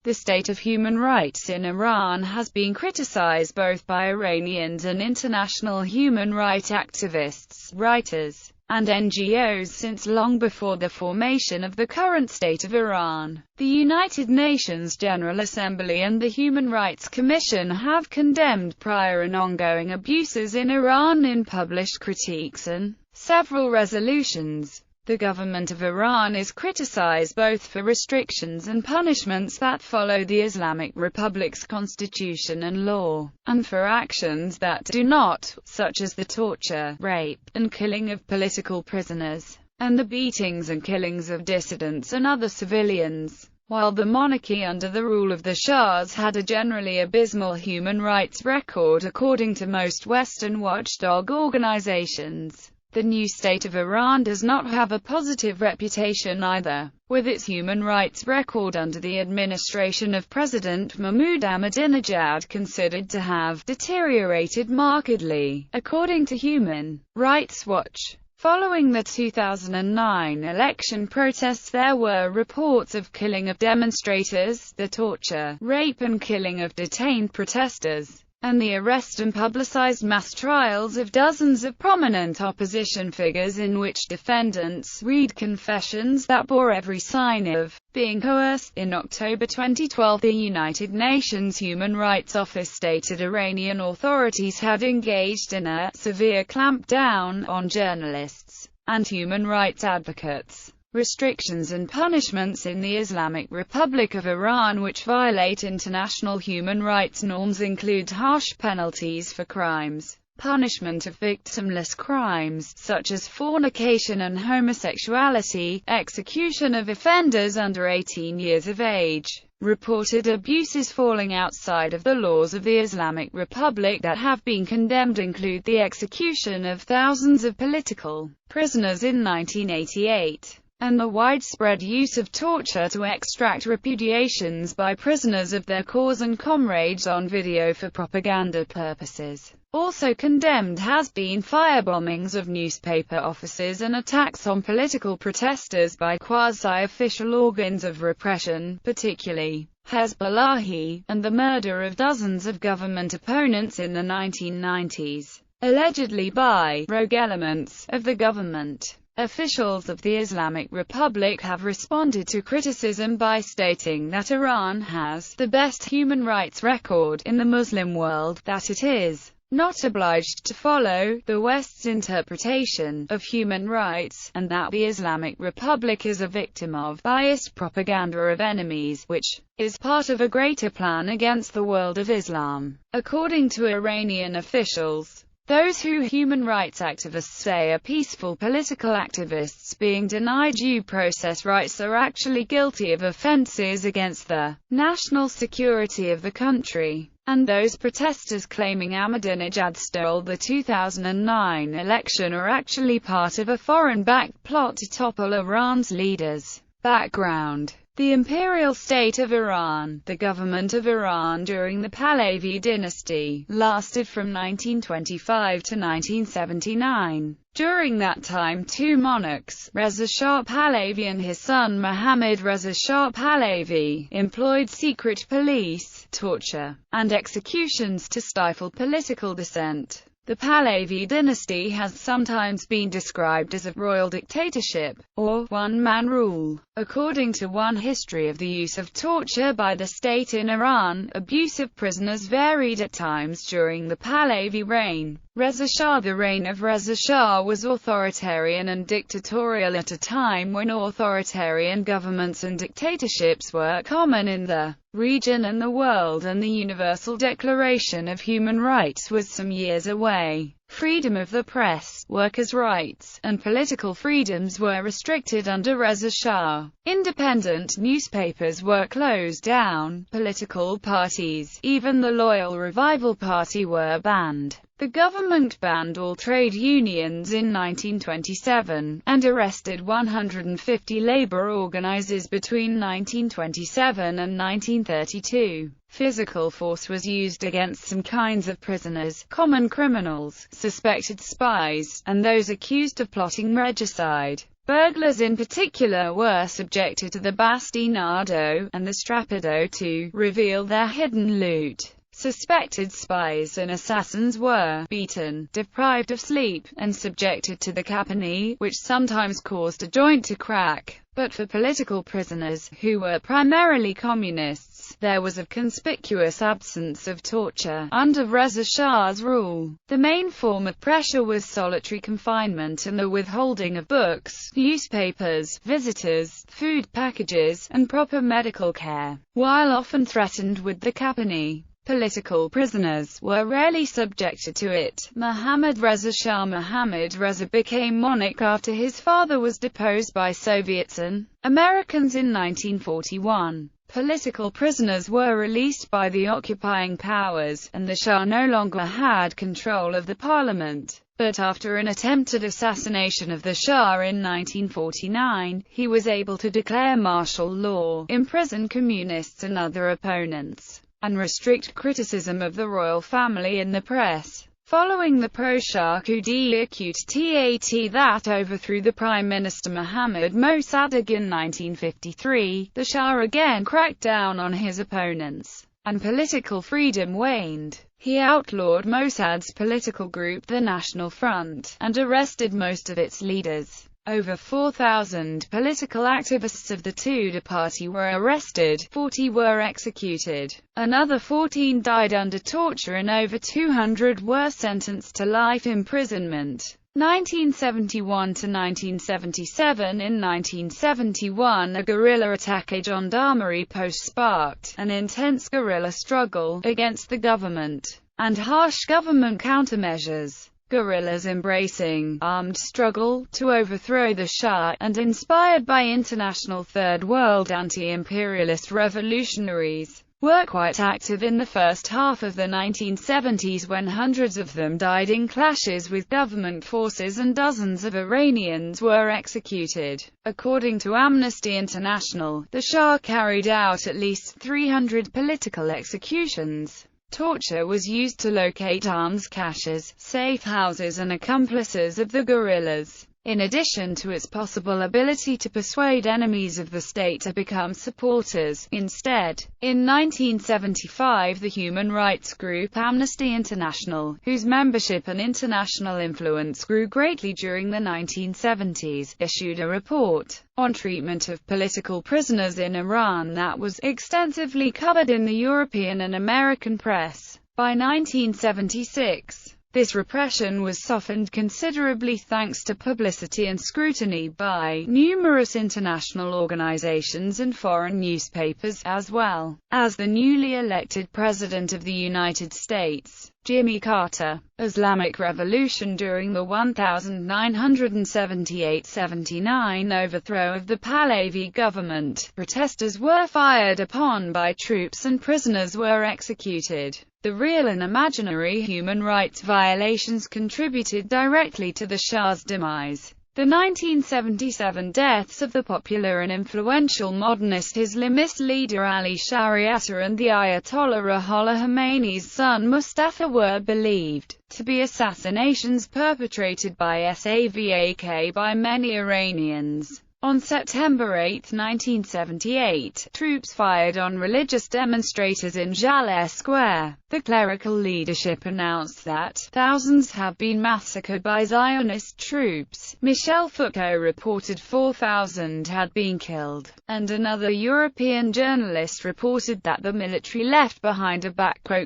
The state of human rights in Iran has been criticized both by Iranians and international human rights activists, writers, and NGOs since long before the formation of the current state of Iran. The United Nations General Assembly and the Human Rights Commission have condemned prior and ongoing abuses in Iran in published critiques and several resolutions. The government of Iran is criticized both for restrictions and punishments that follow the Islamic Republic's constitution and law, and for actions that do not, such as the torture, rape, and killing of political prisoners, and the beatings and killings of dissidents and other civilians. While the monarchy under the rule of the Shahs had a generally abysmal human rights record according to most Western watchdog organizations, the new state of Iran does not have a positive reputation either, with its human rights record under the administration of President Mahmoud Ahmadinejad considered to have deteriorated markedly, according to Human Rights Watch. Following the 2009 election protests, there were reports of killing of demonstrators, the torture, rape and killing of detained protesters, and the arrest and publicized mass trials of dozens of prominent opposition figures in which defendants read confessions that bore every sign of being coerced. In October 2012, the United Nations Human Rights Office stated Iranian authorities had engaged in a severe clampdown on journalists and human rights advocates. Restrictions and punishments in the Islamic Republic of Iran which violate international human rights norms include harsh penalties for crimes, punishment of victimless crimes, such as fornication and homosexuality, execution of offenders under 18 years of age, reported abuses falling outside of the laws of the Islamic Republic that have been condemned include the execution of thousands of political prisoners in 1988. And the widespread use of torture to extract repudiations by prisoners of their cause and comrades on video for propaganda purposes. Also condemned has been firebombings of newspaper offices and attacks on political protesters by quasi-official organs of repression, particularly Hezbollah, and the murder of dozens of government opponents in the 1990s, allegedly by rogue elements of the government. Officials of the Islamic Republic have responded to criticism by stating that Iran has the best human rights record in the Muslim world, that it is not obliged to follow the West's interpretation of human rights, and that the Islamic Republic is a victim of biased propaganda of enemies, which is part of a greater plan against the world of Islam. According to Iranian officials, those who human rights activists say are peaceful political activists being denied due process rights are actually guilty of offenses against the national security of the country. And those protesters claiming Ahmadinejad stole the 2009 election are actually part of a foreign-backed plot to topple Iran's leaders. Background: the imperial state of Iran, the government of Iran during the Pahlavi dynasty, lasted from 1925 to 1979. During that time, two monarchs, Reza Shah Pahlavi and his son Mohammad Reza Shah Pahlavi, employed secret police, torture, and executions to stifle political dissent. The Pahlavi dynasty has sometimes been described as a royal dictatorship, or one-man rule. According to one history of the use of torture by the state in Iran, abuse of prisoners varied at times during the Pahlavi reign. The reign of Reza Shah was authoritarian and dictatorial at a time when authoritarian governments and dictatorships were common in the region and the world, and the Universal Declaration of Human Rights was some years away. Freedom of the press, workers' rights, and political freedoms were restricted under Reza Shah. Independent newspapers were closed down, political parties, even the Loyal Revival Party, were banned. The government banned all trade unions in 1927, and arrested 150 labor organizers between 1927 and 1932. Physical force was used against some kinds of prisoners, common criminals, suspected spies, and those accused of plotting regicide. Burglars in particular were subjected to the bastinado and the strappado to reveal their hidden loot. Suspected spies and assassins were beaten, deprived of sleep, and subjected to the capone, which sometimes caused a joint to crack. But for political prisoners, who were primarily communists, there was a conspicuous absence of torture. Under Reza Shah's rule, the main form of pressure was solitary confinement and the withholding of books, newspapers, visitors, food packages, and proper medical care. While often threatened with the capone, political prisoners were rarely subjected to it. Mohammad Reza Shah Mohammad Reza became monarch after his father was deposed by Soviets and Americans in 1941. Political prisoners were released by the occupying powers, and the Shah no longer had control of the parliament. But after an attempted assassination of the Shah in 1949, he was able to declare martial law, imprison communists and other opponents, and restrict criticism of the royal family in the press. Following the pro-Shah coup d'état that overthrew the Prime Minister Mohammad Mossadegh in 1953, the Shah again cracked down on his opponents, and political freedom waned. He outlawed Mossad's political group, the National Front, and arrested most of its leaders. Over 4,000 political activists of the Tudeh party were arrested, 40 were executed, another 14 died under torture, and over 200 were sentenced to life imprisonment. 1971 to 1977. In 1971, a guerrilla attack at a gendarmerie post sparked an intense guerrilla struggle against the government and harsh government countermeasures. Guerrillas embracing armed struggle to overthrow the Shah, and inspired by international Third World anti-imperialist revolutionaries, were quite active in the first half of the 1970s, when hundreds of them died in clashes with government forces and dozens of Iranians were executed. According to Amnesty International, the Shah carried out at least 300 political executions. Torture was used to locate arms caches, safe houses and accomplices of the guerrillas, in addition to its possible ability to persuade enemies of the state to become supporters instead. In 1975, the human rights group Amnesty International, whose membership and international influence grew greatly during the 1970s, issued a report on treatment of political prisoners in Iran that was extensively covered in the European and American press. By 1976, this repression was softened considerably thanks to publicity and scrutiny by numerous international organizations and foreign newspapers, as well as the newly elected President of the United States, Jimmy Carter. Islamic Revolution. During the 1978-79 overthrow of the Pahlavi government, protesters were fired upon by troops and prisoners were executed. The real and imaginary human rights violations contributed directly to the Shah's demise. The 1977 deaths of the popular and influential modernist Islamist leader Ali Shariata and the Ayatollah Ruhollah Khomeini's son Mustafa were believed to be assassinations perpetrated by SAVAK by many Iranians. On September 8, 1978, troops fired on religious demonstrators in Jaleh Square. The clerical leadership announced that thousands have been massacred by Zionist troops. Michel Foucault reported 4,000 had been killed, and another European journalist reported that the military left behind a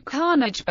carnage.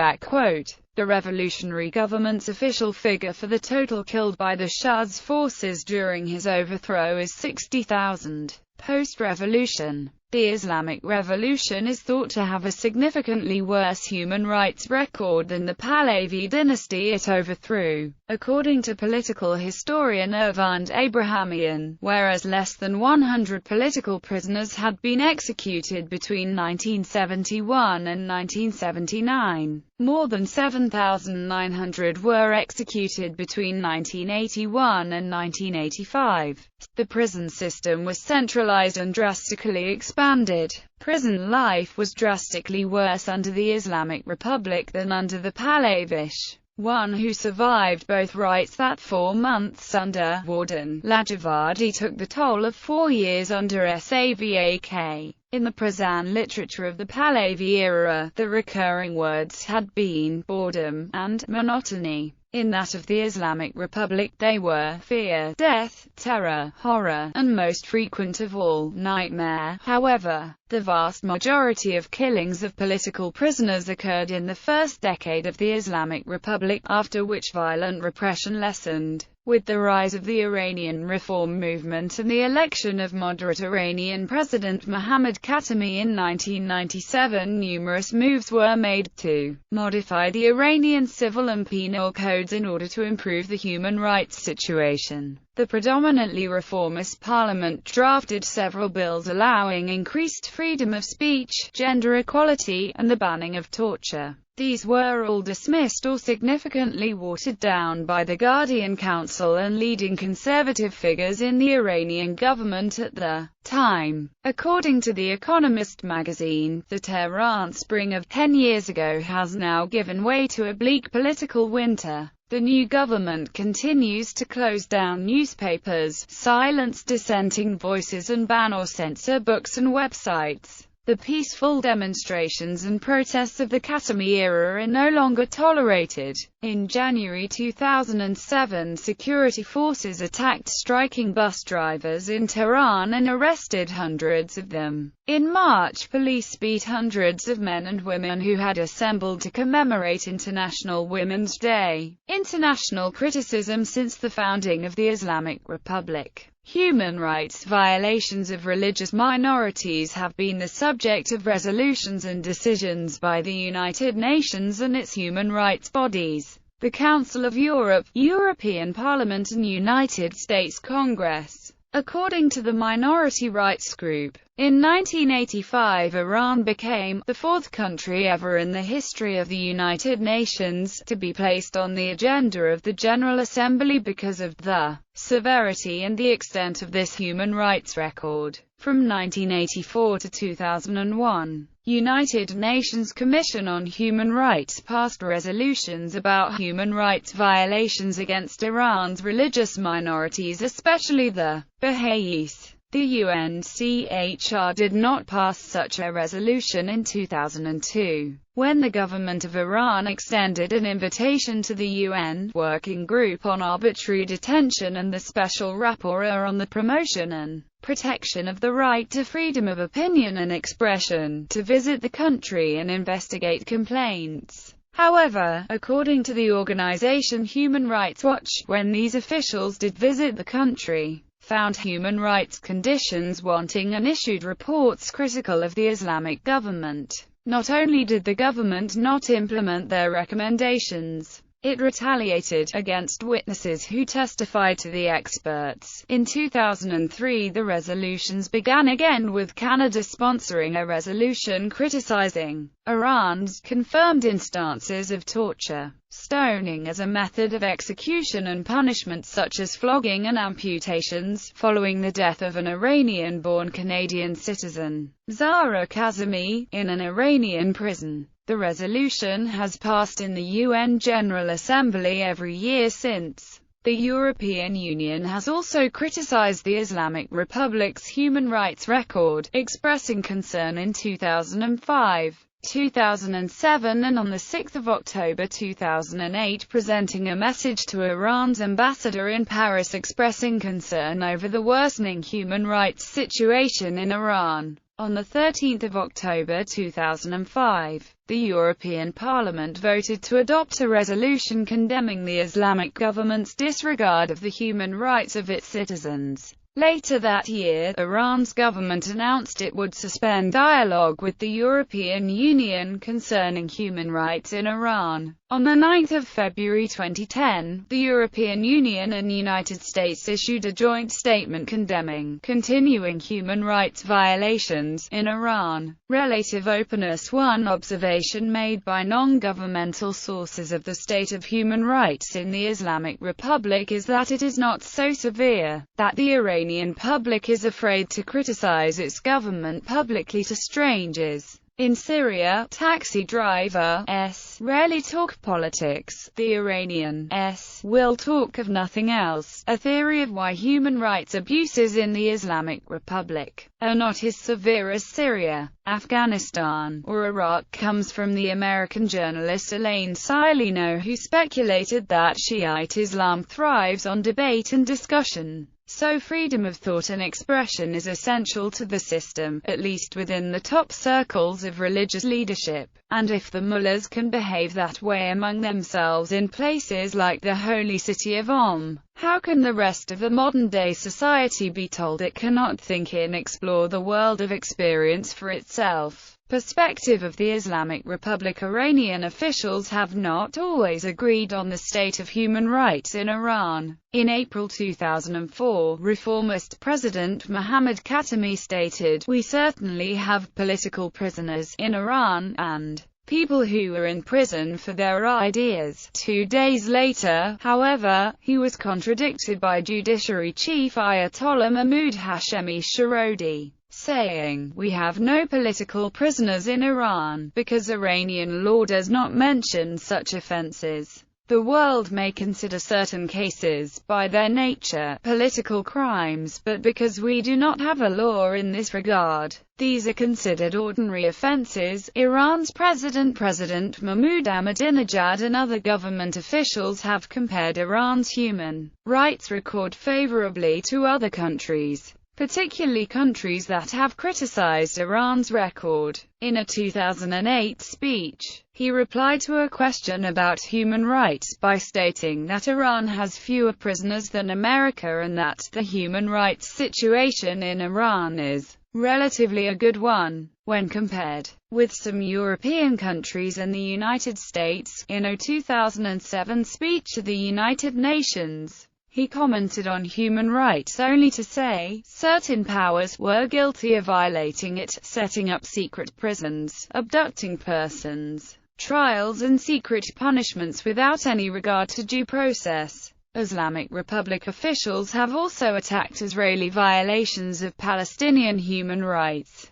The revolutionary government's official figure for the total killed by the Shah's forces during his overthrow is 60,000. Post-revolution, the Islamic Revolution is thought to have a significantly worse human rights record than the Pahlavi dynasty it overthrew. according to political historian Ervand Abrahamian, whereas less than 100 political prisoners had been executed between 1971 and 1979. More than 7,900 were executed between 1981 and 1985. The prison system was centralized and drastically expanded. Prison life was drastically worse under the Islamic Republic than under the Pahlavish. One who survived both writes that 4 months under Warden Lajavadi took the toll of 4 years under Savak. In the prison literature of the Pahlavi era, the recurring words had been boredom and monotony. In that of the Islamic Republic they were fear, death, terror, horror, and most frequent of all, nightmare. However, the vast majority of killings of political prisoners occurred in the first decade of the Islamic Republic, after which violent repression lessened. With the rise of the Iranian reform movement and the election of moderate Iranian President Mohammad in 1997, numerous moves were made to modify the Iranian civil and penal codes in order to improve the human rights situation. The predominantly reformist parliament drafted several bills allowing increased freedom of speech, gender equality, and the banning of torture. These were all dismissed or significantly watered down by the Guardian Council and leading conservative figures in the Iranian government at the time. According to The Economist magazine, the Tehran spring of 10 years ago has now given way to a bleak political winter. The new government continues to close down newspapers, silence dissenting voices, and ban or censor books and websites. The peaceful demonstrations and protests of the Khatami era are no longer tolerated. In January 2007, security forces attacked striking bus drivers in Tehran and arrested hundreds of them. In March, police beat hundreds of men and women who had assembled to commemorate International Women's Day. International criticism since the founding of the Islamic Republic. Human rights violations of religious minorities have been the subject of resolutions and decisions by the United Nations and its human rights bodies, the Council of Europe, European Parliament, and United States Congress. According to the Minority Rights Group, in 1985 Iran became the 4th country ever in the history of the United Nations to be placed on the agenda of the General Assembly because of the severity and the extent of this human rights record. From 1984 to 2001, United Nations Commission on Human Rights passed resolutions about human rights violations against Iran's religious minorities, especially the Baha'is. The UNCHR did not pass such a resolution in 2002, when the government of Iran extended an invitation to the UN Working Group on Arbitrary Detention and the Special Rapporteur on the Promotion and Protection of the Right to Freedom of Opinion and Expression to visit the country and investigate complaints. However, according to the organization Human Rights Watch, when these officials did visit the country, found human rights conditions wanting and issued reports critical of the Islamic government. Not only did the government not implement their recommendations, it retaliated against witnesses who testified to the experts. In 2003, the resolutions began again, with Canada sponsoring a resolution criticizing Iran's confirmed instances of torture, stoning as a method of execution, and punishments such as flogging and amputations, following the death of an Iranian-born Canadian citizen, Zahra Kazemi, in an Iranian prison. The resolution has passed in the UN General Assembly every year since. The European Union has also criticized the Islamic Republic's human rights record, expressing concern in 2005. 2007 and on 6 October 2008 presenting a message to Iran's ambassador in Paris expressing concern over the worsening human rights situation in Iran. On 13 October 2005, the European Parliament voted to adopt a resolution condemning the Islamic government's disregard of the human rights of its citizens. Later that year, Iran's government announced it would suspend dialogue with the European Union concerning human rights in Iran. On 9 February 2010, the European Union and United States issued a joint statement condemning continuing human rights violations in Iran. Relative openness. One observation made by non-governmental sources of the state of human rights in the Islamic Republic is that it is not so severe, that the Iranian public is afraid to criticize its government publicly to strangers. In Syria, taxi drivers rarely talk politics, the Iranians will talk of nothing else. A theory of why human rights abuses in the Islamic Republic are not as severe as Syria, Afghanistan, or Iraq comes from the American journalist Elaine Silino, who speculated that Shiite Islam thrives on debate and discussion. So freedom of thought and expression is essential to the system, at least within the top circles of religious leadership. And if the mullahs can behave that way among themselves in places like the holy city of how can the rest of the modern-day society be told it cannot think and explore the world of experience for itself? Perspective of the Islamic Republic. Iranian officials have not always agreed on the state of human rights in Iran. In April 2004, reformist President Mohammad stated, "We certainly have political prisoners in Iran, and people who are in prison for their ideas." 2 days later, however, he was contradicted by Judiciary Chief Ayatollah Mahmoud Hashemi Shirodi, saying, "We have no political prisoners in Iran, because Iranian law does not mention such offenses. The world may consider certain cases, by their nature, political crimes, but because we do not have a law in this regard, these are considered ordinary offenses." Iran's President Mahmoud Ahmadinejad and other government officials have compared Iran's human rights record favorably to other countries, particularly countries that have criticized Iran's record. In a 2008 speech, he replied to a question about human rights by stating that Iran has fewer prisoners than America and that the human rights situation in Iran is relatively a good one, when compared with some European countries and the United States. In a 2007 speech to the United Nations, he commented on human rights only to say, certain powers were guilty of violating it, setting up secret prisons, abducting persons, trials and secret punishments without any regard to due process. Islamic Republic officials have also attacked Israeli violations of Palestinian human rights.